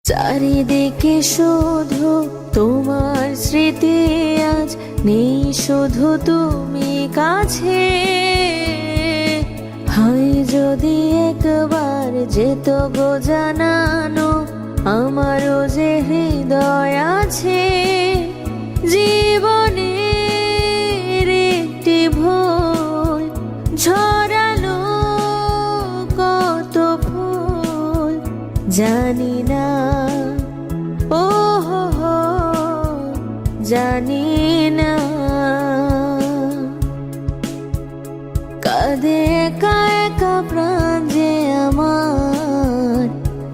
চারিদিকে শুধু তোমার স্মৃতি, আজ নেই শুধু তুমি কাছে। হয় যদি একবার যেত গো জানানো, আমারও যে হৃদয় আছে। জীবনের একটি ভুল ঝরালো কত ফুল, জানি না ও হো হো, জানি না। কাঁদে একা একা প্রাণ যে আমার,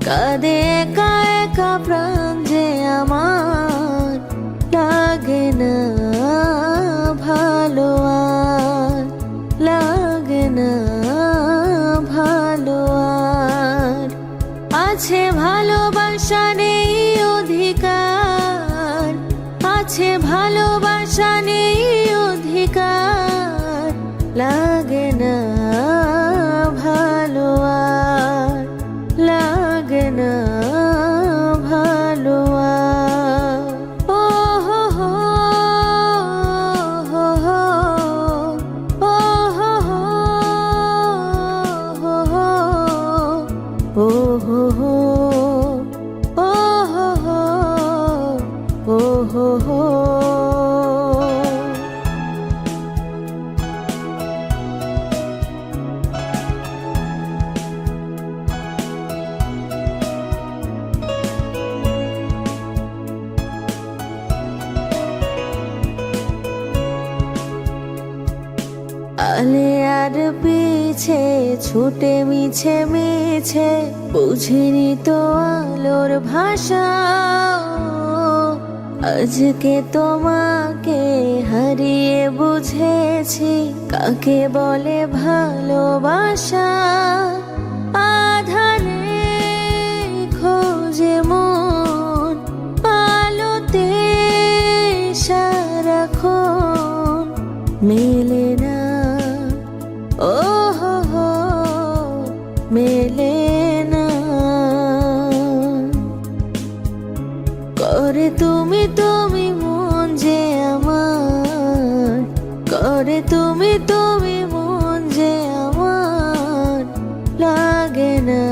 কাঁদে একা একা প্রাণ যে আমার। লাগে না ভালো আর, লাগে না ভালো আর। আছে ভালোবাসা নেই অধিকার, আছে ভালোবাসা নেই অধিকার। লাগে না ভালো আর, লাগে না ভালো আর। ও হো হো, হো হো, ও হো হো, হো হো, ও হো হো, ও হো হো, ও হো হো। আলে আর পিছে ছুটে মিছে মিছে, বুঝিনি তো আলোর ভাষা। আজকে তোমাকে হারিয়ে বুঝেছি কাকে বলে ভালোবাসা। আধারে খোঁজে মন আলোতে সারাক্ষণ, মেলে না ও হো হো, মেলে না। করে তুমি তুমি মন যে আমার, করে তুমি তুমি মন যে আমার। লাগে না